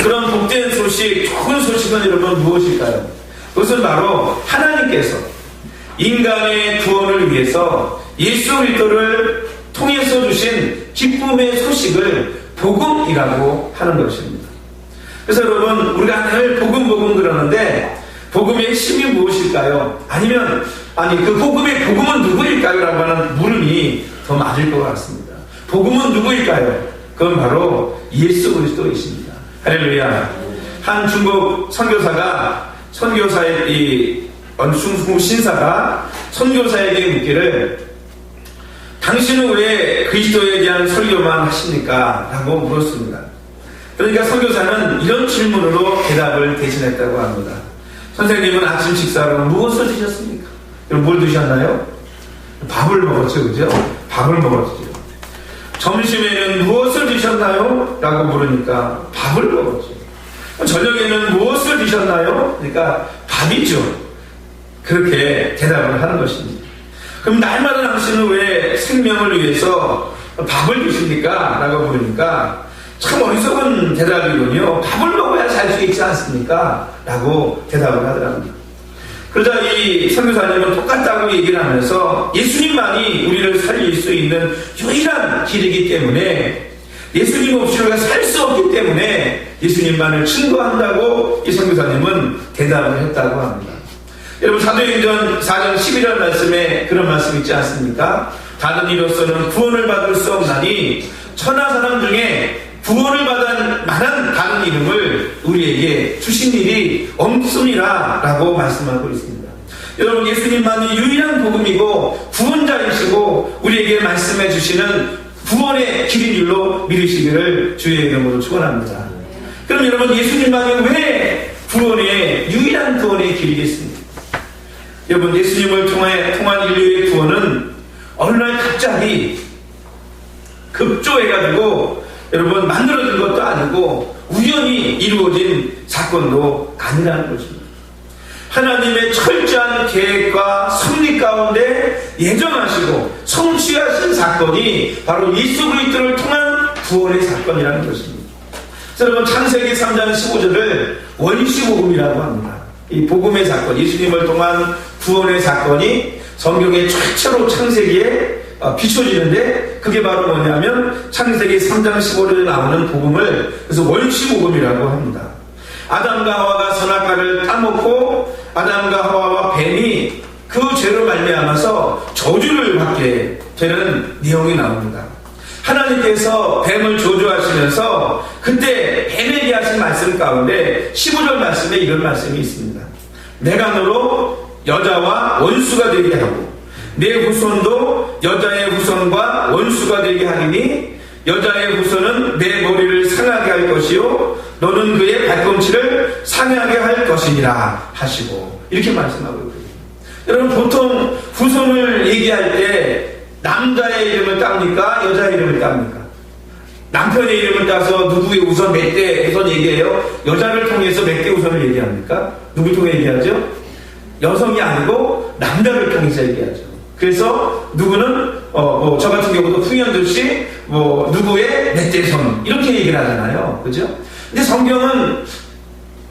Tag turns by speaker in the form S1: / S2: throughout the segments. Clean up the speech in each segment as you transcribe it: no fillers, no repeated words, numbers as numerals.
S1: 그런 복된 소식, 좋은 소식은 여러분 무엇일까요? 그것은 바로 하나님께서 인간의 구원을 위해서 예수 그리스도를 통해서 주신 기쁨의 소식을 복음이라고 하는 것입니다. 그래서 여러분, 우리가 늘 복음 그러는데 복음의 핵심이 무엇일까요? 아니면 그 복음의 복음은 누구일까요? 라고 하는 물음이 더 맞을 것 같습니다. 복음은 누구일까요? 그건 바로 예수 그리스도이십니다. 할렐루야. 한 중국 선교사의 중국 신사가 선교사에게 묻기를, 당신은 왜 그리스도에 대한 설교만 하십니까? 라고 물었습니다. 그러니까 선교사는 이런 질문으로 대답을 대신했다고 합니다. 선생님은 아침 식사로 무엇을 드셨습니까? 그럼 뭘 드셨나요? 밥을 먹었죠, 그죠? 밥을 먹었죠. 점심에는 무엇을 드셨나요? 라고 물으니까 밥을 먹었죠. 저녁에는 무엇을 드셨나요? 그러니까 밥이죠. 그렇게 대답을 하는 것입니다. 그럼 날마다 당신은 왜 생명을 위해서 밥을 드십니까? 라고 물으니까 참 어리석은 대답이군요. 밥을 먹어야 살 수 있지 않습니까? 라고 대답을 하더랍니다. 그러자 이 선교사님은 똑같다고 얘기를 하면서 예수님만이 우리를 살릴 수 있는 유일한 길이기 때문에, 예수님 없이 우리가 살 수 없기 때문에 예수님만을 증거한다고 이 선교사님은 대답을 했다고 합니다. 여러분, 사도행전 4장 11절 말씀에 그런 말씀 있지 않습니까? 다른 이로서는 구원을 받을 수 없나니 천하 사람 중에 구원을 받을 만한 다른 이름을 우리에게 주신 일이 없음이라 라고 말씀하고 있습니다. 여러분, 예수님만이 유일한 복음이고 구원자이시고 우리에게 말씀해 주시는 구원의 길인 줄로 믿으시기를 주의 이름으로 축원합니다. 그럼 여러분, 예수님만이 왜 유일한 구원의 길이겠습니까? 여러분, 예수님을 통한 인류의 구원은 어느 날 갑자기 급조해가지고 여러분 만들어진 것도 아니고 우연히 이루어진 사건도 아니라는 것입니다. 하나님의 철저한 계획과 섭리 가운데 예정하시고 성취하신 사건이 바로 예수 그리스도를 통한 구원의 사건이라는 것입니다. 여러분, 창세기 3장 15절을 원시복음이라고 합니다. 이 복음의 사건, 예수님을 통한 구원의 사건이 성경의 최초로 창세기에 비춰지는데, 그게 바로 뭐냐면 창세기 3장 15절에 나오는 복음을 그래서 원시복음이라고 합니다. 아담과 하와가 선악과를 따먹고 아담과 하와와 뱀이 그 죄로 말미암아서 저주를 받게 되는 내용이 나옵니다. 하나님께서 뱀을 저주하시면서 그때 뱀에게 하신 말씀 가운데 15절 말씀에 이런 말씀이 있습니다. 내가 너로 여자와 원수가 되게 하고 내 후손도 여자의 후손과 원수가 되게 하리니 여자의 후손은 내 머리를 상하게 할 것이요 너는 그의 발꿈치를 상하게 할 것이니라 하시고, 이렇게 말씀하고 있거든요. 여러분, 보통 후손을 얘기할 때 남자의 이름을 땁니까? 여자의 이름을 땁니까? 남편의 이름을 따서 누구의 우선 몇 대 우선 얘기해요? 여자를 통해서 몇 대 우선을 얘기합니까? 누구 통해 얘기하죠? 여성이 아니고 남자를 통해서 얘기하죠. 그래서 누구는 저 같은 경우도 풍현주 씨 누구의 몇 대 선 이렇게 얘기를 하잖아요. 그죠? 근데 성경은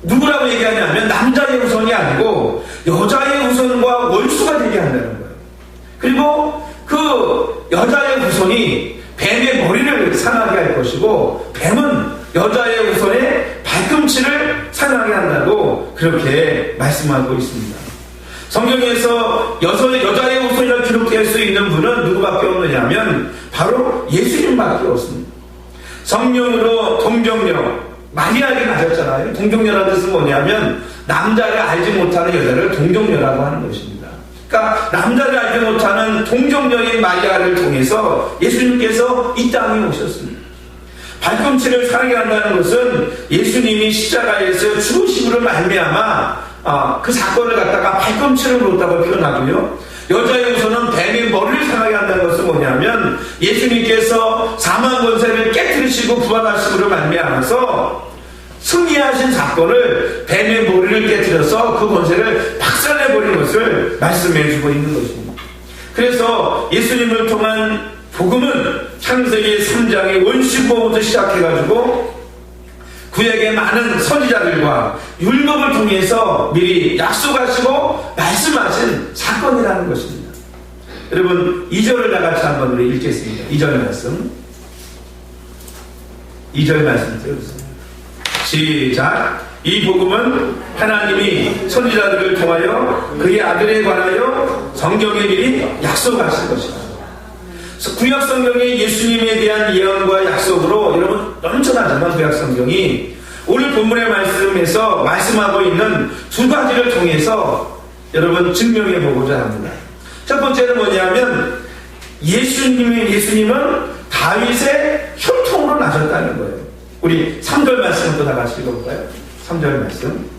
S1: 누구라고 얘기하냐면 남자의 후손이 아니고 여자의 후손과 원수가 되게 한다는 거예요. 그리고 그 여자의 후손이 뱀의 머리를 상하게 할 것이고 뱀은 여자의 후손의 발꿈치를 상하게 한다고 그렇게 말씀하고 있습니다. 성경에서 여자의 후손이라고 기록될 수 있는 분은 누구밖에 없느냐면 바로 예수님밖에 없습니다. 성령으로 동정녀 마리아에게 가졌잖아요. 동정녀라는 뜻은 뭐냐면 남자를 알지 못하는 여자를 동정녀라고 하는 것입니다. 그러니까 남자를 알지 못하는 동정녀인 마리아를 통해서 예수님께서 이 땅에 오셨습니다. 발꿈치를 상하게 한다는 것은 예수님이 십자가에서 죽으심으로 말미암아 그 사건을 갖다가 발꿈치를 놓았다고 표현하고요. 여자의 후손은 뱀의 머리를 상하게 한다는 것은 뭐냐면 예수님께서 사망 권세를 깨뜨리시고 부활하심으로 말미암아서 승리하신 사건을 뱀의 머리를 깨뜨려서 그 권세를 박살내버린 것을 말씀해주고 있는 것입니다. 그래서 예수님을 통한 복음은 창세기 3장의 원시복음부터 시작해가지고 구약의 많은 선지자들과 율법을 통해서 미리 약속하시고 말씀하신 사건이라는 것입니다. 여러분 2절을 다 같이 한번 우리 읽겠습니다. 2절 말씀. 2절 말씀 들으세요. 시작. 이 복음은 하나님이 선지자들을 통하여 그의 아들에 관하여 성경에 미리 약속하신 것이다. 구약 성경의 예수님에 대한 예언과 약속으로 여러분 넘쳐나지만 구약 성경이 오늘 본문의 말씀에서 말씀하고 있는 두 가지를 통해서 여러분 증명해 보고자 합니다. 첫 번째는 뭐냐면 예수님은 다윗의 혈통으로 나셨다는 거예요. 우리 3절 말씀부터 다 같이 읽어볼까요? 3절 말씀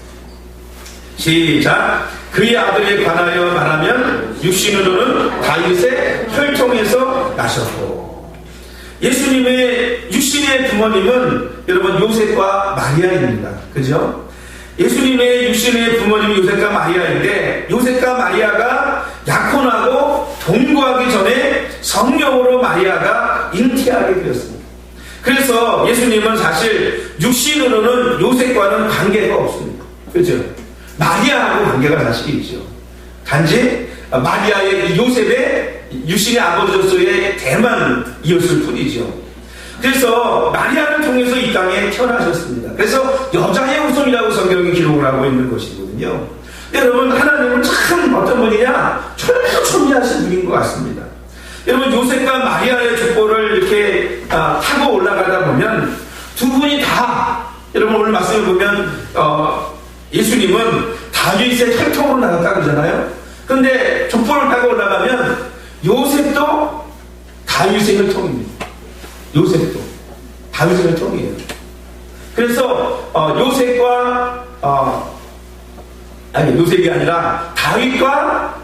S1: 시작. 그의 아들에 관하여 말하면 육신으로는 다윗의 혈통에서 나셨고, 예수님의 육신의 부모님은 여러분 요셉과 마리아입니다. 그죠? 예수님의 육신의 부모님이 요셉과 마리아인데 요셉과 마리아가 약혼하고 동거하기 전에 성령으로 마리아가 잉태하게 되었습니다. 그래서 예수님은 사실 육신으로는 요셉과는 관계가 없습니다. 그죠? 마리아하고 관계가 사실 있죠. 단지 마리아의 요셉의 육신의 아버지로서의 대만 이었을 뿐이죠. 그래서 마리아를 통해서 이 땅에 태어나셨습니다. 그래서 여자의 후손이라고 성경이 기록을 하고 있는 것이거든요. 여러분 하나님은 참 어떤 분이냐, 천미하신 분인 것 같습니다. 여러분 요셉과 마리아의 족보를 이렇게 타고 올라가다 보면 두 분이 다, 여러분 오늘 말씀을 보면 예수님은 다윗의 혈통으로 나갔다고 그러잖아요. 그런데 족보를 타고 올라가면 요셉도 다윗의 혈통입니다. 요셉도 다윗의 혈통이에요. 그래서 요셉과 요셉이 아니라 다윗과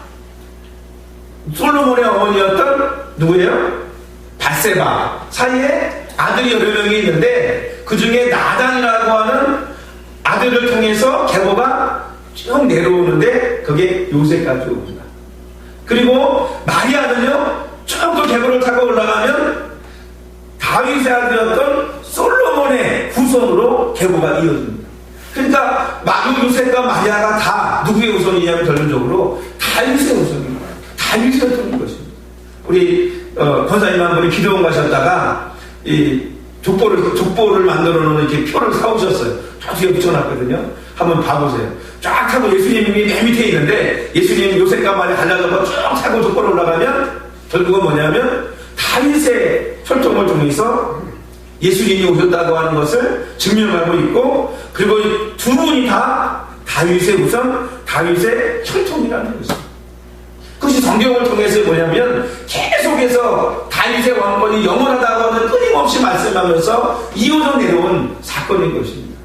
S1: 솔로몬의 어머니였던 누구예요? 밧세바 사이에 아들이 여러 명이 있는데 그 중에 나단이라고 하는 아들을 통해서 계보가 쭉 내려오는데 그게 요셉까지 옵니다. 그리고 마리아는요, 쭉 그 계보를 타고 올라가면 다윗의 아들이었던 솔로몬의 후손으로 계보가 이어집니다. 그러니까 요셉과 마리아가 다 누구의 후손이냐면 결론적으로 다윗의 후손입니다. 다윗의 혈통인 것입니다. 우리 권사님 한 분이 기도원 가셨다가 이 족보를 만들어 놓은 이렇게 표를 사오셨어요. 저 뒤에 붙여놨거든요. 한번 봐보세요. 쫙 타고 예수님이 맨 밑에 있는데 예수님 요셉과 마리아 갈라져서 쭉 타고 족보를 올라가면 결국은 뭐냐면 다윗의 혈통을 통해서 예수님이 오셨다고 하는 것을 증명하고 있고, 그리고 두 분이 다 다윗의 후손, 다윗의 혈통이라는 것입니다. 그것이 성경을 통해서 뭐냐면 계속해서 다윗의 왕권이 영원하다고 하는 끊임없이 말씀하면서 이어져 내려온 사건인 것입니다.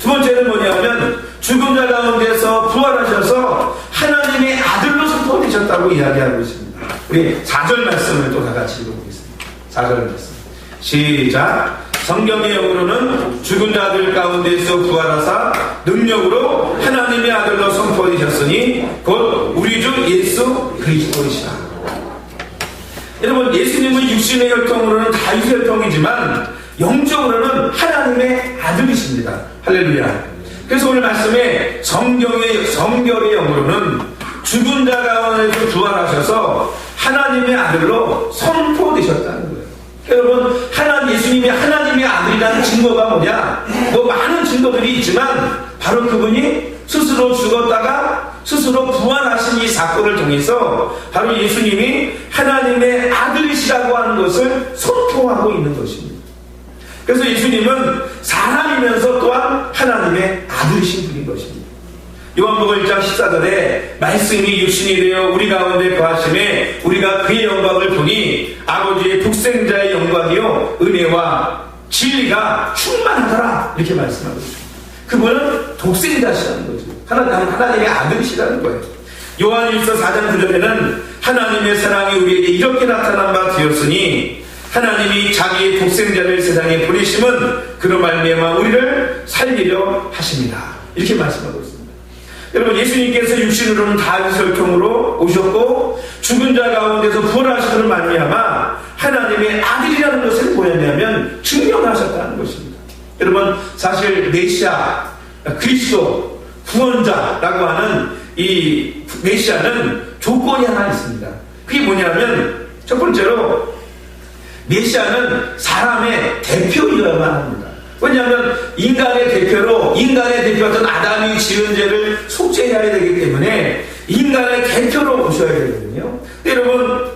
S1: 두 번째는 뭐냐면 죽은 자 가운데서 부활하셔서 하나님의 아들로 선포되셨다고 이야기하고 있습니다. 우리 4절 말씀을 또 다 같이 읽어보겠습니다. 4절 말씀 시작. 성경의 영으로는 죽은 자들 가운데서 부활하사 능력으로 하나님의 아들로 선포되셨으니 곧 우리 주 예수 그리스도이시라. 여러분 예수님은 육신의 혈통으로는 다윗의 혈통이지만 영적으로는 하나님의 아들이십니다. 할렐루야. 그래서 오늘 말씀에 성결의 영으로는 죽은 자 가운데서 부활하셔서 하나님의 아들로 선포되셨다는 거예요. 여러분 예수님이 하나님의 아들이라는 증거가 뭐냐? 많은 증거들이 있지만 바로 그분이 스스로 죽었다가 스스로 부활하신 이 사건을 통해서 바로 예수님이 하나님의 아들이시라고 하는 것을 선포하고 있는 것입니다. 그래서 예수님은 사람이면서 또한 하나님의 아들이신 분인 것입니다. 요한복음 1장 14절에 말씀이 육신이 되어 우리 가운데 거하심에 우리가 그의 영광을 보니 아버지의 독생자의 영광이요 은혜와 진리가 충만하더라, 이렇게 말씀하고 있습니다. 그분은 독생자시라는 거죠. 하나님의 아들이시라는 거예요. 요한일서 4장 9절에는 하나님의 사랑이 우리에게 이렇게 나타난 바 되었으니 하나님이 자기의 독생자를 세상에 보내심은 그로 말미암아 우리를 살리려 하십니다, 이렇게 말씀하고 있습니다. 여러분 예수님께서 육신으로는 다윗의 혈통으로 오셨고 죽은 자 가운데서 부활하시는 말미암아 하나님의 아들이라는 것을 뭐였냐면 증명하셨다는 것입니다. 여러분, 사실 메시아, 그리스도, 구원자라고 하는 이 메시아는 조건이 하나 있습니다. 그게 뭐냐면, 첫 번째로 메시아는 사람의 대표이어야만 합니다. 왜냐하면 인간의 대표였던 아담이 지은 죄를 속죄해야 되기 때문에 인간의 대표로 오셔야 되거든요. 여러분,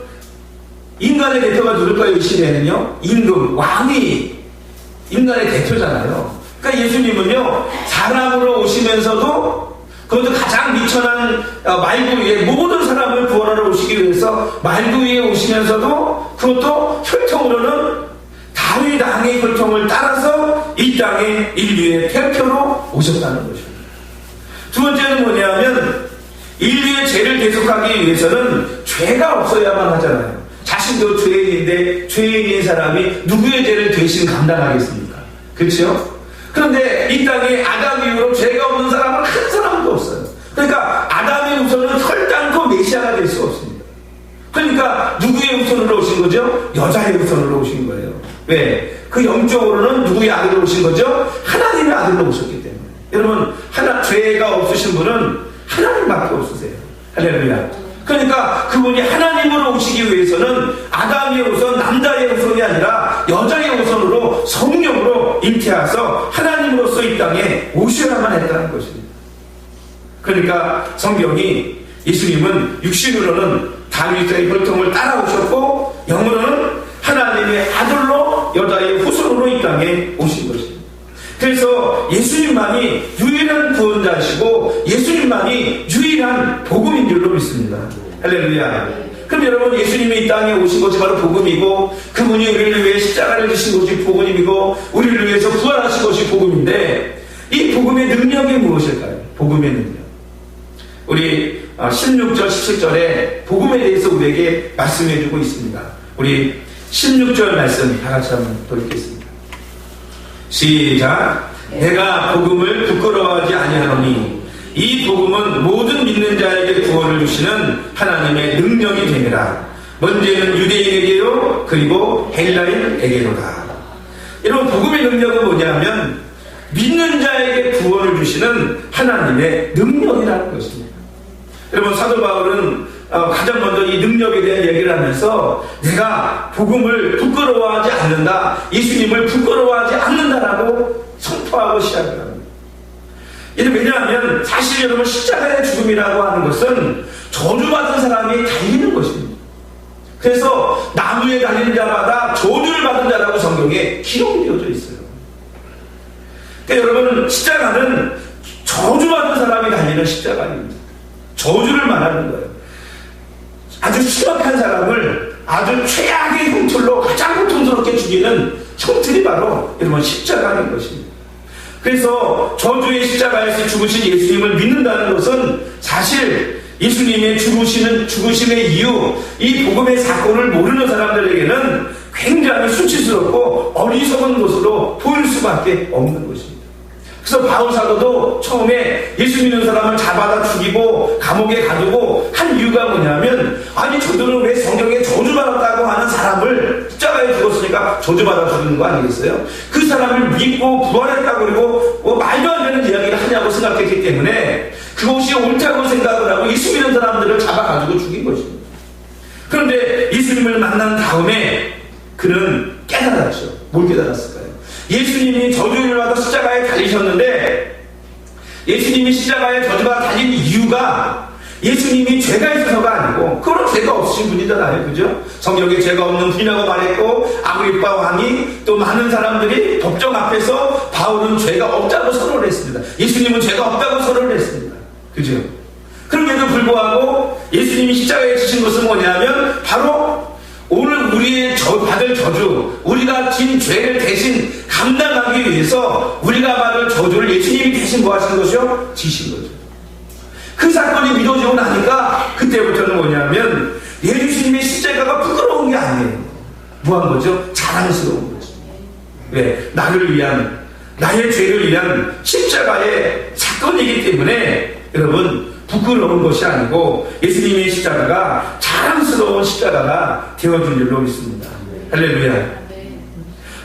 S1: 인간의 대표가 누굴까요? 이 시대에는요, 임금, 왕이 인간의 대표잖아요. 그러니까 예수님은요, 사람으로 오시면서도 그것도 가장 미천한 말구 위에 모든 사람을 구원하러 오시기 위해서 말구 위에 오시면서도 그것도 혈통으로는 다윗 왕의 혈통을 따라서 이 땅에 인류의 대표로 오셨다는 것입니다. 두 번째는 뭐냐면 인류의 죄를 대속하기 위해서는 죄가 없어야만 하잖아요. 자신도 죄인인데 죄인인 사람이 누구의 죄를 대신 감당하겠습니까? 그렇죠? 그런데 이 땅에 아담 이후로 죄가 없는 사람은 한 사람도 없어요. 그러니까 아담의 후손은 혈당코 메시아가 될 수 없습니다. 그러니까 누구의 후손으로 오신 거죠? 여자의 후손으로 오신 거예요. 왜? 그 영적으로는 누구의 아들로 오신 거죠? 하나님의 아들로 오셨기 때문에. 여러분, 죄가 없으신 분은 하나님밖에 없으세요. 할렐루야. 그러니까 그분이 하나님으로 오시기 위해서는 아담의 후손, 남자의 후손이 아니라 여자의 후손으로 성령으로 잉태하셔서 하나님으로서 이 땅에 오셔야만 했다는 것입니다. 그러니까 성경이 예수님은 육신으로는 다윗의 혈통을 따라오셨고 영으로는 하나님의 아들로 여자의 후손으로 이 땅에 오신 것입니다. 그래서 예수님만이 유일한 구원자시고 예수님만이 유일한 복음인 줄로 믿습니다. 할렐루야. 그럼 여러분, 예수님이 이 땅에 오신 것이 바로 복음이고 그분이 우리를 위해 십자가를 지신 것이 복음이고 우리를 위해서 구원하신 것이 복음인데 이 복음의 능력이 무엇일까요? 복음의 능력. 우리 16절 17절에 복음에 대해서 우리에게 말씀해 주고 있습니다. 우리 16절 말씀 다 같이 한번 또 읽겠습니다. 시작. 내가 복음을 부끄러워하지 아니하노니 이 복음은 모든 믿는 자에게 구원을 주시는 하나님의 능력이 됨이라. 먼저는 유대인에게요 그리고 헬라인에게로다. 여러분, 복음의 능력은 뭐냐면 믿는 자에게 구원을 주시는 하나님의 능력이라는 것입니다. 여러분, 사도 바울은 가장 먼저 이 능력에 대한 얘기를 하면서 내가 복음을 부끄러워하지 않는다, 예수님을 부끄러워하지 않는다라고 선포하고 시작을 합니다. 왜냐하면 사실 여러분, 십자가의 죽음이라고 하는 것은 저주받은 사람이 달리는 것입니다. 그래서 나무에 달리는 자마다 저주를 받은 자라고 성경에 기록되어져 있어요. 그러니까 여러분, 십자가는 저주받은 사람이 달리는 십자가입니다. 저주를 말하는 거예요. 아주 심각한 사람을 아주 최악의 형틀로 가장 고통스럽게 죽이는 형틀이 바로 여러분 십자가인 것입니다. 그래서 저주의 십자가에서 죽으신 예수님을 믿는다는 것은 사실 예수님의 죽으심의 이유, 이 복음의 사건을 모르는 사람들에게는 굉장히 수치스럽고 어리석은 것으로 보일 수밖에 없는 것입니다. 그래서 바울 사도도 처음에 예수 믿는 사람을 잡아다 죽이고 감옥에 가두고 한 이유가 뭐냐면, 아니 저들은 왜 성경에 저주받았다고 하는 사람을 십자가에 죽었으니까 저주받아 죽이는 거 아니겠어요? 그 사람을 믿고 부활했다고 그리고 말도 안 되는 이야기를 하냐고 생각했기 때문에 그것이 옳다고 생각을 하고 예수 믿는 사람들을 잡아가지고 죽인 것입니다. 그런데 예수님을 만난 다음에 그는 깨달았죠. 뭘 깨달았을까요? 예수님이 저주를 받아 십자가에 달리셨는데, 예수님이 십자가에 저주가 달린 이유가 예수님이 죄가 있어서가 아니고, 그건 죄가 없으신 분이잖아요. 그죠? 성경에 죄가 없는 분이라고 말했고, 아그리빠 왕이 또 많은 사람들이 법정 앞에서 바울은 죄가 없다고 선언을 했습니다. 예수님은 죄가 없다고 선언을 했습니다. 그죠? 그럼에도 불구하고 예수님이 십자가에 지신 것은 뭐냐면 바로 오늘 우리의 받을 저주, 우리가 진 죄를 대신 감당하기 위해서 우리가 받을 저주를 예수님이 대신 뭐 하신 것이요? 지신 거죠. 그 사건이 믿어지고 나니까 그때부터는 뭐냐면 예수님의 십자가가 부끄러운 게 아니에요. 뭐 한 거죠? 자랑스러운 거죠. 왜? 나를 위한, 나의 죄를 위한 십자가의 사건이기 때문에 여러분, 부끄러운 것이 아니고 예수님의 십자가가 자랑스러운 십자가가 되어준 줄로 믿습니다. 할렐루야.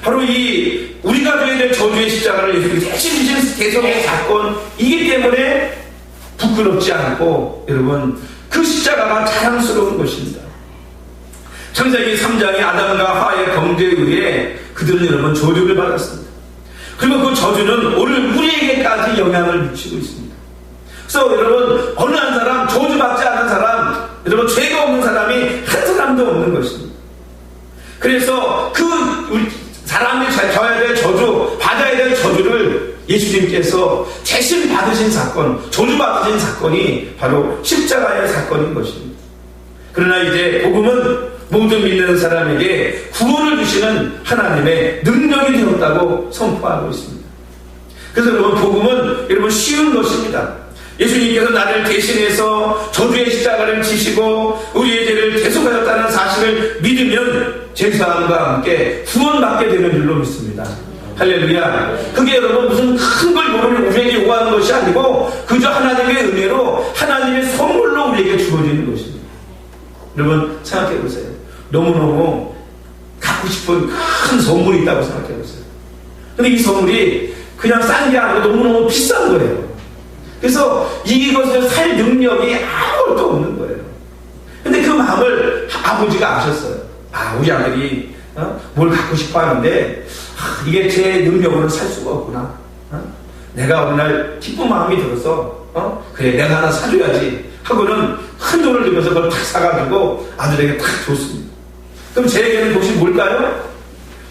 S1: 바로 이 우리가 져야 될 저주의 십자가를 예수님이 대신 지신 대속의 사건이기 때문에 부끄럽지 않고 여러분 그 십자가가 자랑스러운 것입니다. 창세기 3장의 아담과 하와의 범죄에 의해 그들은 여러분 저주를 받았습니다. 그리고 그 저주는 오늘 우리에게까지 영향을 미치고 있습니다. 그래서 여러분 어느 한 사람, 저주받지 않은 사람, 여러분 죄가 없는 사람이 한 사람도 없는 것입니다. 그래서 그 사람이 져야 될 저주, 받아야 될 저주를 예수님께서 대신 받으신 사건, 저주받으신 사건이 바로 십자가의 사건인 것입니다. 그러나 이제 복음은 모든 믿는 사람에게 구원을 주시는 하나님의 능력이 되었다고 선포하고 있습니다. 그래서 여러분 복음은 여러분 쉬운 것입니다. 예수님께서 나를 대신해서 저주의 십자가를 지시고 우리의 죄를 대속하셨다는 사실을 믿으면 죄사함과 함께 구원받게 되는 줄로 믿습니다. 할렐루야. 그게 여러분 무슨 큰 걸 모르는 우리에게 요구하는 것이 아니고 그저 하나님의 은혜로 하나님의 선물로 우리에게 주어지는 것입니다. 여러분 생각해 보세요. 너무너무 갖고 싶은 큰 선물이 있다고 생각해 보세요. 근데 이 선물이 그냥 싼 게 아니고 너무너무 비싼 거예요. 그래서 이것을 살 능력이 아무것도 없는 거예요. 근데 그 마음을 아버지가 아셨어요. 우리 아들이 뭘 갖고 싶어 하는데 이게 제 능력으로는 살 수가 없구나. 내가 어느 날 기쁜 마음이 들어서 그래 내가 하나 사줘야지 하고는 큰 돈을 들여서 그걸 탁 사가지고 아들에게 탁 줬습니다. 그럼 제에게는 그것이 뭘까요?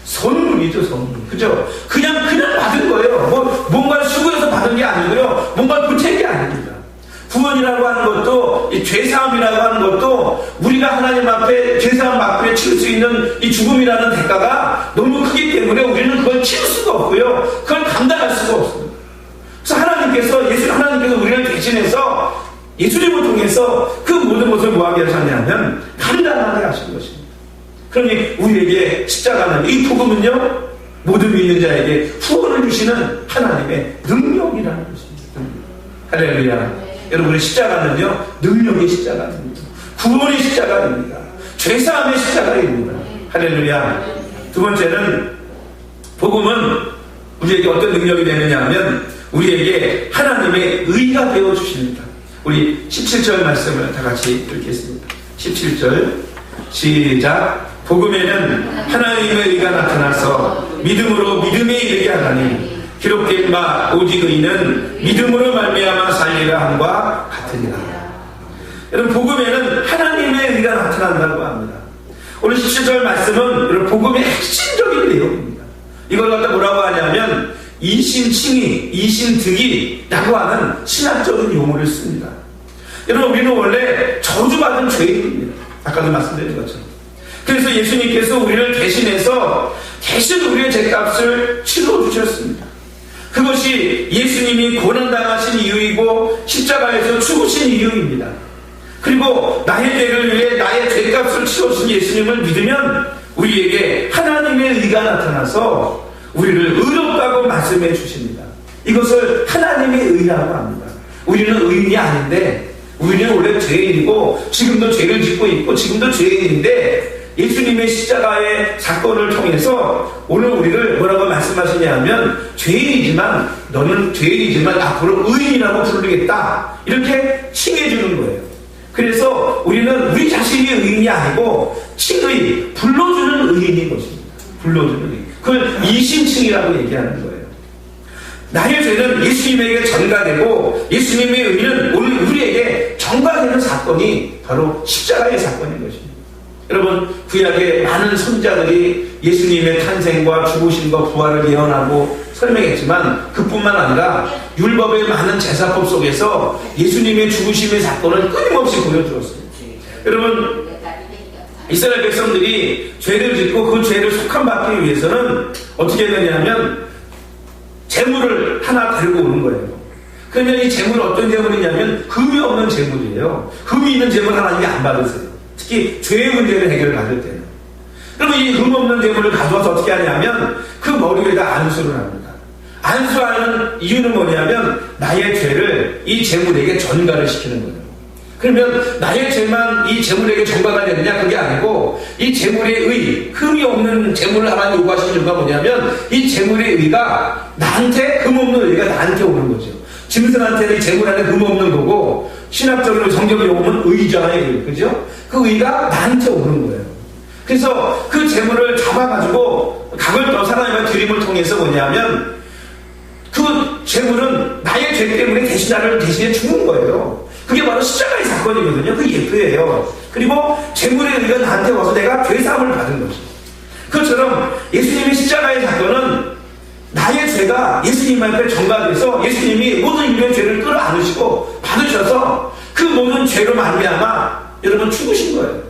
S1: 선물이죠, 선물. 그죠? 그냥 받은 거예요. 뭔가를 수고해서 받은 게 아니고요. 뭔가를 보탠 게 아닙니다. 구원이라고 하는 것도, 이 죄사함이라고 하는 것도, 우리가 하나님 앞에 죄사함 앞에 치를 수 있는 이 죽음이라는 대가가 너무 크기 때문에 우리는 그걸 치를 수가 없고요. 그걸 감당할 수가 없습니다. 그래서 하나님께서 우리를 대신해서 예수님을 통해서 그 모든 것을 뭐하게 하셨냐면, 감당하게 하신 것입니다. 그러니 우리에게 십자가는 이 복음은요 모든 믿는 자에게 구원을 주시는 하나님의 능력이라는 것입니다. 할렐루야. 여러분의 십자가는요 능력의 십자가입니다. 구원의 십자가입니다. 죄사함의 십자가입니다. 할렐루야. 두 번째는 복음은 우리에게 어떤 능력이 되느냐 하면 우리에게 하나님의 의가 되어 주십니다. 우리 17절 말씀을 다 같이 읽겠습니다. 17절 시작. 복음에는 하나님의 의가 나타나서 믿음으로 믿음에 이르게 하나니 기록된 바 오직 의는 믿음으로 말미암아 살리라 함과 같으니라. 여러분 복음에는 하나님의 의가 나타난다고 합니다. 오늘 17절 말씀은 여러분 복음의 핵심적인 내용입니다. 이걸 갖다 뭐라고 하냐면 이신칭의, 이신득이라고 하는 신학적인 용어를 씁니다. 여러분 우리는 원래 저주받은 죄인입니다. 아까도 말씀드린 것처럼. 그래서 예수님께서 우리를 대신해서 대신 우리의 죄값을 치러주셨습니다. 그것이 예수님이 고난당하신 이유이고 십자가에서 죽으신 이유입니다. 그리고 나의 죄를 위해 나의 죄값을 치러주신 예수님을 믿으면 우리에게 하나님의 의가 나타나서 우리를 의롭다고 말씀해 주십니다. 이것을 하나님의 의라고 합니다. 우리는 의인이 아닌데 우리는 원래 죄인이고 지금도 죄를 짓고 있고 지금도 죄인인데 예수님의 십자가의 사건을 통해서 오늘 우리를 뭐라고 말씀하시냐 하면 죄인이지만 너는 죄인이지만 앞으로 의인이라고 부르겠다 이렇게 칭해주는 거예요. 그래서 우리는 우리 자신이 의인이 아니고 칭의, 불러주는 의인인 것입니다. 불러주는 의인. 그걸 이신칭이라고 얘기하는 거예요. 나의 죄는 예수님에게 전가되고 예수님의 의는 오늘 우리에게 전가되는 사건이 바로 십자가의 사건인 것입니다. 여러분 구약의 많은 선지자들이 예수님의 탄생과 죽으심과 부활을 예언하고 설명했지만 그뿐만 아니라 율법의 많은 제사법 속에서 예수님의 죽으심의 사건을 끊임없이 보여주었습니다. 여러분 이스라엘 백성들이 죄를 짓고 그 죄를 속함받기 위해서는 어떻게 했느냐면 재물을 하나 데리고 오는 거예요. 그러면 이 재물은 어떤 재물이냐면 흠이 없는 재물이에요. 흠이 있는 재물 하나님이 안 받으세요. 특히 죄의 문제를 해결받을 때는. 그러면 이 흠 없는 재물을 가져와서 어떻게 하냐면 그 머리 위에다 안수를 합니다. 안수하는 이유는 뭐냐면 나의 죄를 이 재물에게 전가를 시키는 거예요. 그러면 나의 죄만 이 재물에게 전가가 되느냐? 그게 아니고 이 재물의 의, 흠이 없는 재물을 하나님 요구하시는 이유가 뭐냐면 이 재물의 의가 나한테 흠 없는 의가 나한테 오는 거죠. 짐승한테는 이 재물 안에 흠 없는 거고 신학적으로 성경에 오면 의잖아요. 그죠? 그 의가 나한테 오는 거예요. 그래서 그 재물을 잡아가지고 각을 떠 하나님의 드림을 통해서 뭐냐면 그 재물은 나의 죄 때문에 대신 나를 대신해 주는 거예요. 그게 바로 십자가의 사건이거든요. 그게 예표예요. 그리고 재물의 의가 나한테 와서 내가 죄사함을 받은 거죠. 그것처럼 예수님의 십자가의 사건은 나의 죄가 예수님 앞에 전가돼서 예수님이 모든 인류의 죄를 끌어안으시고 받으셔서 그 모든 죄로 말미암아 여러분 죽으신 거예요.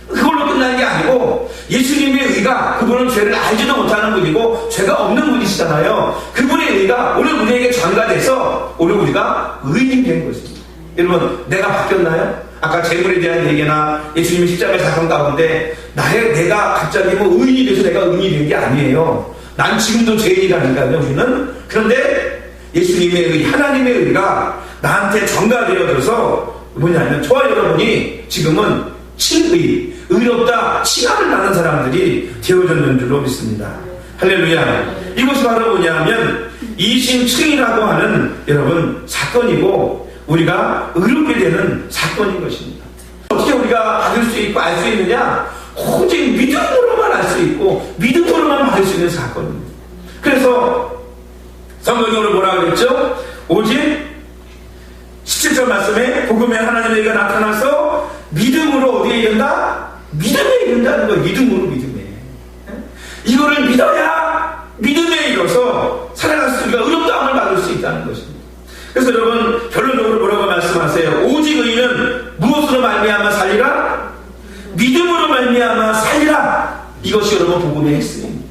S1: 그걸로 끝난 게 아니고 예수님의 의가, 그분은 죄를 알지도 못하는 분이고 죄가 없는 분이시잖아요. 그분의 의가 오늘 우리에게 전가돼서 오늘 우리가 의인이 된 것입니다. 여러분, 내가 바뀌었나요? 아까 재물에 대한 얘기나 예수님의 십자가의 사건 가운데 내가 갑자기 의인이 돼서 내가 의인이 된 게 아니에요. 난 지금도 죄인이라니까요, 우리는. 그런데 예수님의 의, 하나님의 의가 나한테 전가되어져서 뭐냐면 저와 여러분이 지금은 칭의, 의롭다 칭함을 받는 사람들이 되어졌는 줄로 믿습니다. 할렐루야. 이것이 바로 뭐냐면 이심칭이라고 하는 여러분 사건이고 우리가 의롭게 되는 사건인 것입니다. 어떻게 우리가 받을 수 있고 알 수 있느냐? 오직 믿음으로만 알 수 있고 믿음으로만 받을 수 있는 사건입니다. 그래서 성경이 오늘 뭐라 그랬죠? 오직 17절 말씀에 복음의 하나님의 의가 나타나서 믿음으로 어디에 이른다? 믿음에 이른다는 거예요. 믿음에. 이거를 믿어야 믿음에 이뤄서 살아갈 수 있고 의롭다함을 받을 수 있다는 것입니다. 그래서 여러분 결론적으로 뭐라고 말씀하세요? 오직 의인은 무엇으로 말미암아 살리라? 믿음으로 말미암아 살리라. 이것이 여러분 복음의 핵심입니다.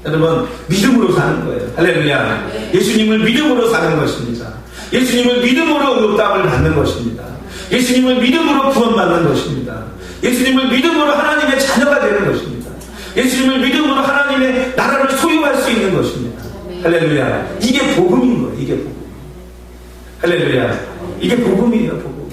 S1: 여러분 믿음으로 사는 거예요. 할렐루야. 예수님을 믿음으로 사는 것입니다. 예수님을 믿음으로 의롭다함을 받는 것입니다. 예수님을 믿음으로 구원받는 것입니다. 예수님을 믿음으로 하나님의 자녀가 되는 것입니다. 예수님을 믿음으로 하나님의 나라를 소유할 수 있는 것입니다. 할렐루야. 이게 복음인 거예요. 이게 복음. 할렐루야. 이게 복음이에요. 복음.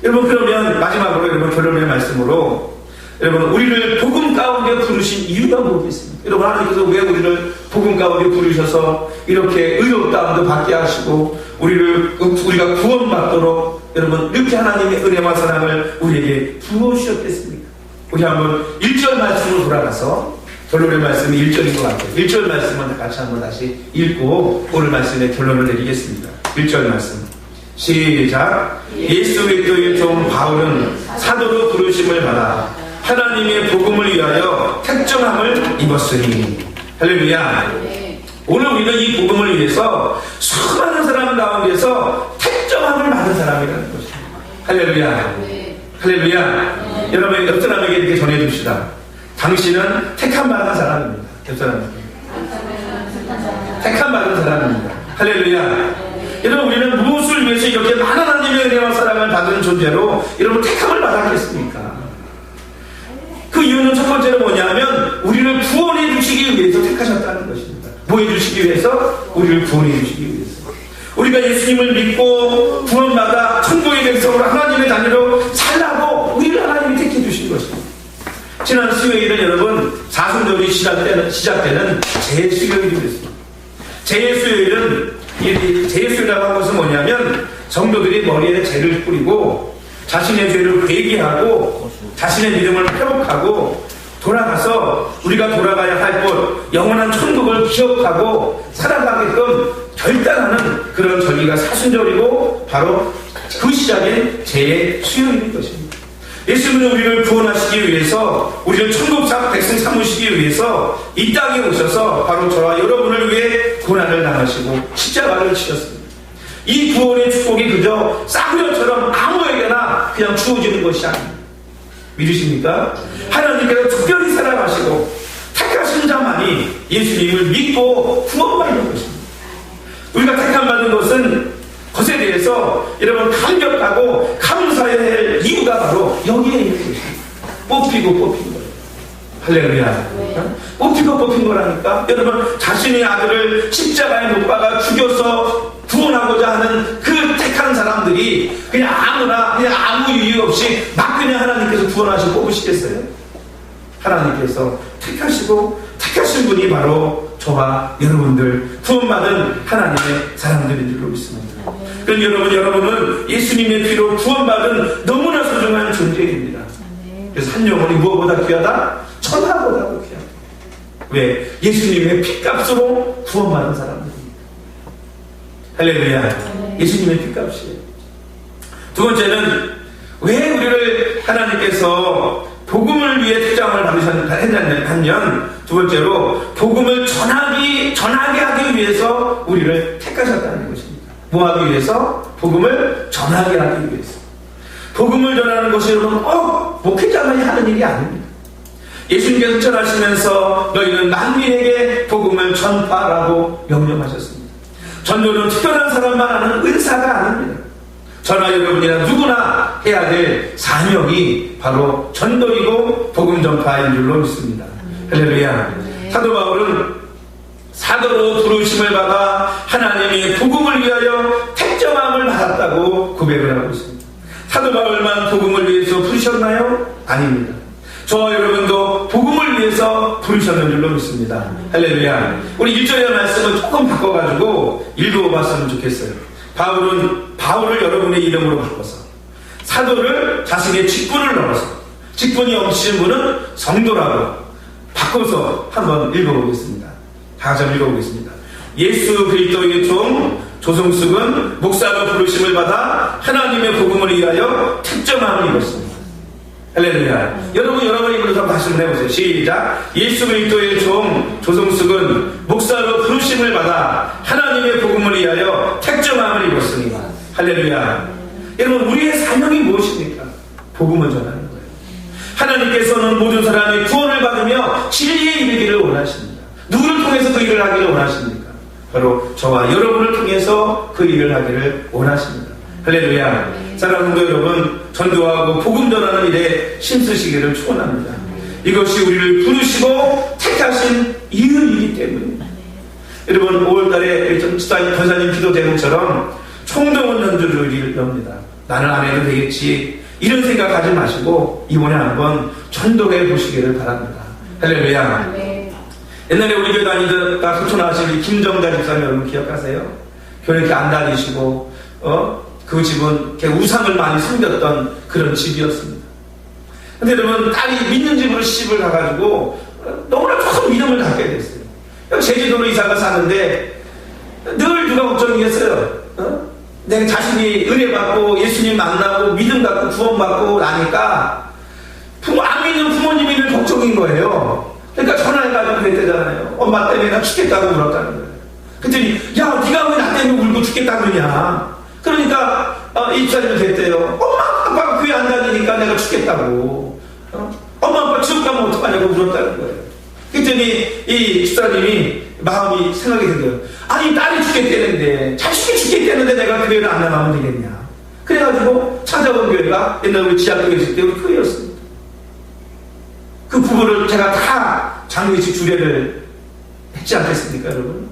S1: 여러분 그러면 마지막으로 여러분 결론의 말씀으로 여러분 우리를 복음 가운데 부르신 이유가 뭐겠습니까? 여러분 하나님께서 왜 우리를 복음 가운데 부르셔서 이렇게 의롭다함도 받게 하시고 우리가 구원받도록 여러분 이렇게 하나님의 은혜와 사랑을 우리에게 부어주셨겠습니까? 우리 한번 1절 말씀으로 돌아가서 결론의 말씀이 1절인 것 같아요. 1절 말씀은 같이 한번 다시 읽고 오늘 말씀의 결론을 내리겠습니다. 1절 말씀 시작. 예수 그리스도의 종 바울은 사도로 부르심을 받아 하나님의 복음을 위하여 택정함을 입었으니. 할렐루야. 오늘 우리는 이 복음을 위해서 수많은 사람 가운데서 택정함을 받은 사람이라는 것입니다. 할렐루야. 할렐루야. 여러분 옆 사람에게 이렇게 전해줍시다. 당신은 택함받은 사람입니다. 옆 사람에게 택함받은 사람입니다. 할렐루야. 여러분 우리는 무엇을 위해서 이렇게 많은 하나님의 은혜와 사랑을 받은 존재로 여러분 택함을 받았겠습니까? 그 이유는 첫 번째로 뭐냐면 우리를 구원해 주시기 위해서 택하셨다는 것입니다. 뭐 해주시기 위해서? 우리를 구원해 주시기 위해서. 우리가 예수님을 믿고 구원받아 천국의 백성으로 하나님의 자녀로 살라고 우리를 하나님이 택해 주신 것입니다. 지난 수요일은 여러분 사순절이 시작되는 제수요일이었습니다. 제수요일이라고 한 것은 뭐냐면 성도들이 머리에 죄를 뿌리고 자신의 죄를 회개하고 자신의 믿음을 회복하고 돌아가서 우리가 돌아가야 할 곳 영원한 천국을 기억하고 살아가게끔 결단하는 그런 절기가 사순절이고 바로 그 시작인 제수요일인 것입니다. 예수님은 우리를 구원하시기 위해서 우리를 천국 백성 삼으시기 위해서 이 땅에 오셔서 바로 저와 여러분을 위해 고난을 당하시고 십자가를 치셨습니다. 이 구원의 축복이 그저 쌍벽처럼 아무에게나 그냥 주어지는 것이 아닙니다. 믿으십니까? 하나님께서 특별히 사랑하시고 택하신 자만이 예수님을 믿고 구원받는 것입니다. 우리가 택함받는 것은 것에 대해서 여러분 감격하고 감사해야 할 이유가 바로 여기에 있는 것입니다. 뽑히고 뽑힌 거예요. 할렐루야. 뽑히고 뽑힌 거라니까. 여러분 자신의 아들을 십자가에 못 박아 죽여서 구원하고자 하는 그 택한 택한 사람들이 그냥 아무나 그냥 아무 이유 없이 막 그냥 하나님께서 구원하시고 뽑으시겠어요? 하나님께서 택하신 분이 바로 저와 여러분들 구원받은 하나님의 사람들인 줄로 믿습니다. 그럼 여러분은 예수님의 피로 구원받은 너무나 소중한 존재입니다. 그래서 한 영혼이 무엇보다 귀하다? 천하보다도 귀하다. 왜? 예수님의 피값으로 구원받은 사람들입니다. 할렐루야. 예수님의 피값이에요. 두 번째는 왜 우리를 하나님께서 복음을 위해 특정을 받으셨냐면, 두 번째로 복음을 전하게 하기 위해서 우리를 택하셨다는 것입니다. 뭐 하기 위해서? 복음을 전하게 하기 위해서. 복음을 전하는 것이 여러분 목회자만이 하는 일이 아닙니다. 예수님께서 전하시면서 너희는 만민에게 복음을 전파라고 명령하셨습니다. 전도는 특별한 사람만 하는 은사가 아닙니다. 저나 여러분이나 누구나 해야 될 사명이 바로 전도이고 복음 전파인 줄로 믿습니다. 할렐루야. 사도 바울은 사도로 부르심을 받아 하나님의 복음을 위하여 택정함을 받았다고 고백을 하고 있습니다. 사도 바울만 복음을 위해서 부르셨나요? 아닙니다. 저와 여러분도 복음을 위해서 부르셨는 줄로 믿습니다. 할렐루야. 우리 1절의 말씀을 조금 바꿔가지고 읽어봤으면 좋겠어요. 바울을 여러분의 이름으로 바꿔서 사도를 자신의 직분을 넣어서 직분이 없으신 분은 성도라고 바꿔서 한번 읽어보겠습니다. 다 같이 한번 읽어보겠습니다. 예수 그리스도의 종 조성숙은 목사로 부르심을 받아 하나님의 복음을 위하여 특정함을 입었습니다. 할렐루야. 여러분의 입으로 좀 다시 한번 해보세요. 시작. 예수 그리스도의 종 조성숙은 목사로 부르심을 받아 하나님의 복음을 위하여 택정함을 입었습니다. 할렐루야. 여러분, 우리의 사명이 무엇입니까? 복음을 전하는 거예요. 하나님께서는 모든 사람이 구원을 받으며 진리에 이르기를 원하십니다. 누구를 통해서 그 일을 하기를 원하십니까? 바로 저와 여러분을 통해서 그 일을 하기를 원하십니다. 할렐루야. 사랑하는 성도 여러분, 전도하고 복음 전하는 일에 힘쓰시기를 축원합니다. 이것이 우리를 부르시고 택하신 이유이기 때문입니다. 여러분, 5월달에 전사님 기도 제목처럼 총동원 연주를 엽니다. 나는 안 해도 되겠지, 이런 생각하지 마시고 이번에 한번 전도해 보시기를 바랍니다. 할렐루야. 옛날에 우리 교회 다니다가 소천하신 김정자 집사님 여러분 기억하세요? 교회 이렇게 안 다니시고 그 집은 이렇게 우상을 많이 섬겼던 그런 집이었습니다. 근데 여러분, 딸이 믿는 집으로 시집을 가가지고 너무나 조금 믿음을 갖게 됐어요. 제주도로 이사가 사는데 늘 누가 걱정이겠어요? 내가 자신이 은혜 받고 예수님 만나고 믿음 갖고 구원 받고 나니까 안 믿는 부모님이 늘 걱정인 거예요. 그러니까 전화해가지고 그랬대잖아요. 엄마 때문에 나 죽겠다고 울었다는 거예요. 그랬더니 야, 네가 왜 나 때문에 울고 죽겠다 그러냐. 그러니까 입사님이 됐대요. 엄마 아빠가 교회 안 다니니까 내가 죽겠다고. 엄마 아빠 지옥 가면 어떡하냐고 울었다는 거예요. 그랬더니 이 집사님이 마음이 생각이 든 거예요. 아니, 딸이 죽겠다는데, 자식이 죽겠다는데 내가 교회를 안 나가면 되겠냐. 그래가지고 찾아온 교회가 옛날 우리 지하교회 있을 때 우리 교회였습니다. 그 부부를 제가 다 장례식 주례를 했지 않겠습니까, 여러분?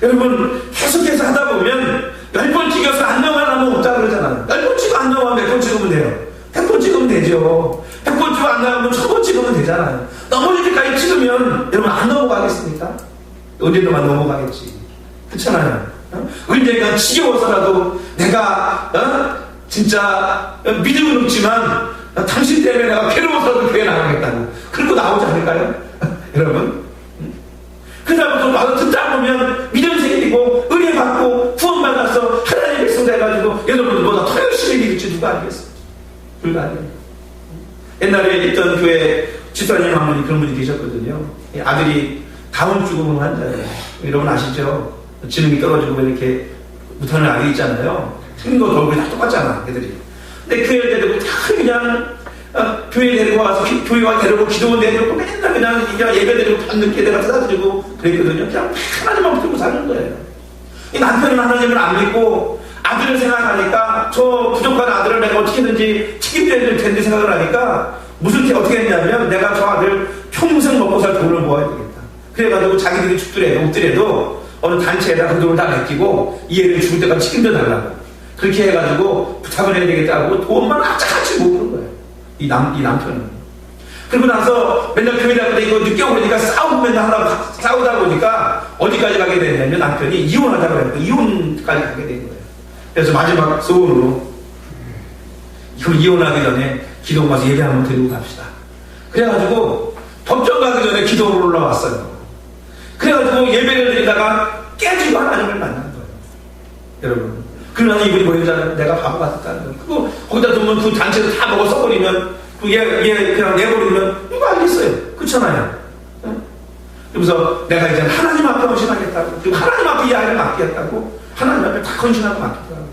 S1: 여러분, 계속해서 하다 보면 10번 찍어서 안 넘어가면 없다 그러잖아요. 10번 찍어 안 넘어가면 몇 번 찍으면 돼요? 100번 찍으면 되죠. 100번 찍어 안 나가면 1000번 찍으면 되잖아요. 넘어질 때까지 찍으면 여러분 안 넘어가겠습니까? 언젠가만 넘어가겠지. 그렇잖아요. 언젠가 지겨워서라도 내가 진짜 믿음은 없지만 당신 때문에 내가 괴로워서라도 교회 나가겠다고 그러고 나오지 않을까요? 여러분, 그 다음부터 와서 듣다 보면 믿음 생기고 은혜 받고 구원받아서 하나님의 백성 돼가지고 여러분들보다 더 열심히 믿을지 누가 알겠어요? 불가능해요. 옛날에 있던 교회 집사님 한 분이 그런 분이 계셨거든요. 아들이 다운증후군 환자예요. 여러분 아시죠? 지능이 떨어지고 이렇게 못하는 아이 있잖아요. 생긴 것도 얼굴이 다 똑같잖아, 애들이. 근데 교회 데리고 다 그냥 교회 데리고 와서 교회와 데리고 기도원 데리고 맨날 그냥 예배 데리고 밤늦게 내가 찾아드리고 그랬거든요. 그냥 하나님만 붙들고 사는 거예요. 이 남편은 하나님을 안 믿고 아들을 생각하니까 저 부족한 아들을 내가 어떻게든지 책임져야 될 텐데 생각을 하니까 어떻게 했냐면 내가 저 아들 평생 먹고 살 돈을 모아야 되겠다. 그래가지고 자기들이 죽더라도 없더라도 어느 단체에다 그 돈을 다 맡기고 이 애를 죽을 때까지 책임져 달라고. 그렇게 해가지고 부탁을 해야 되겠다고 돈만 악착같이 모으는 거예요. 이 남편은. 그리고 나서 맨날 교회 다니고 이거 늦게 오니까 싸우다 보니까 어디까지 가게 되냐면 남편이 이혼하자고 했고 이혼까지 가게 된 거예요. 그래서 마지막 소원으로 그럼 이혼하기 전에 기도 가서 예배 한번 드리고 갑시다. 그래가지고 법정 가기 전에 기도로 올라왔어요. 그래가지고 예배를 드리다가 깨지고 하나님을 만난 거예요. 여러분. 그러나 이분이 뭐였잖아요. 내가 바보 같았다는 거예요. 그거 거기다 두면 그 단체에서 다 먹어 써버리면 얘 그냥 내버리면 누가 알겠어요. 그렇잖아요. 그래서 내가 이제 하나님 앞에 헌신하겠다고, 그리고 하나님 앞에 이 아이를 맡기겠다고 하나님 앞에 다 헌신하고 맡기더라고요.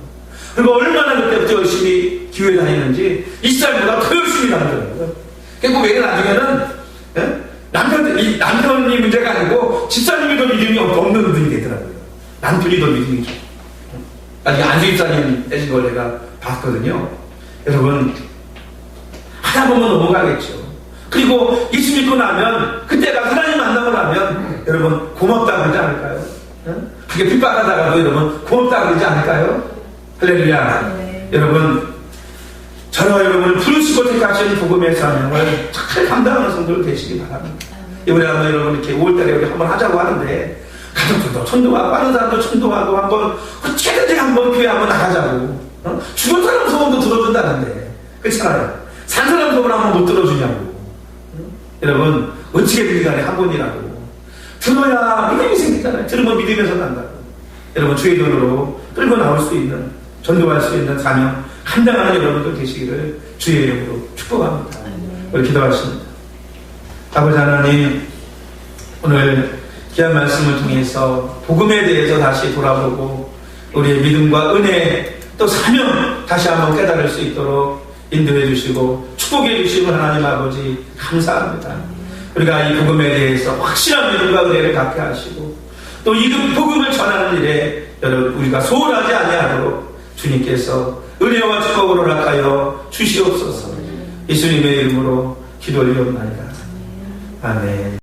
S1: 그리고 얼마나 그때부터 열심히 교회 다니는지 이 사람보다 더 열심히 다니더라고요. 그리고 왜 나중에는 남편이 문제가 아니고 집사님이 더 믿음이 없는 분이 되더라고요. 남편이 더 믿음이 좋고. 나중에 안수집사님 되신 걸 내가 봤거든요. 여러분 하다 보면 넘어가겠죠. 그리고 예수 믿고 나면 그때가 하나님 만나고 나면 여러분 고맙다 그러지 않을까요? 그게 핍박하다가도 여러분 고맙다 그러지 않을까요? 할렐루야. 네. 여러분 저와 여러분을 부르시고 택하신 복음의 사명을 잘 감당하는 성도들 되시기 바랍니다. 이번에 한번 여러분 이렇게 5월달에 우리 한번 하자고 하는데 가족들도 천도하고 다른 사람도 천도하고 한번 어떻게든지 한번 교회 한번 나가자고. 죽은 사람 소원도 들어준다는데 그렇잖아요. 산 사람 소원 한번 못 들어주냐고. 여러분 어찌게든 간에 한 번이라고 들어야 믿음이 생기잖아요. 들으면 믿으면서 난다고. 여러분 주의 돈으로 끌고 나올 수 있는 전도할 수 있는 사명 감당하는 여러분들 되시기를 주의 이름으로 축복합니다. 우리 기도하십니다. 아버지 하나님 오늘 귀한 말씀을 통해서 복음에 대해서 다시 돌아보고 우리의 믿음과 은혜 또 사명 다시 한번 깨달을 수 있도록 인도해 주시고 축복해 주시는 하나님 아버지 감사합니다. 우리가 이 복음에 대해서 확실한 믿음과 은혜를 갖게 하시고 또 이 복음을 전하는 일에 여러분 우리가 소홀하지 아니하도록 주님께서 은혜와 축복으로 허락하여 주시옵소서. 예수님의 이름으로 기도 올리옵나이다. 아멘.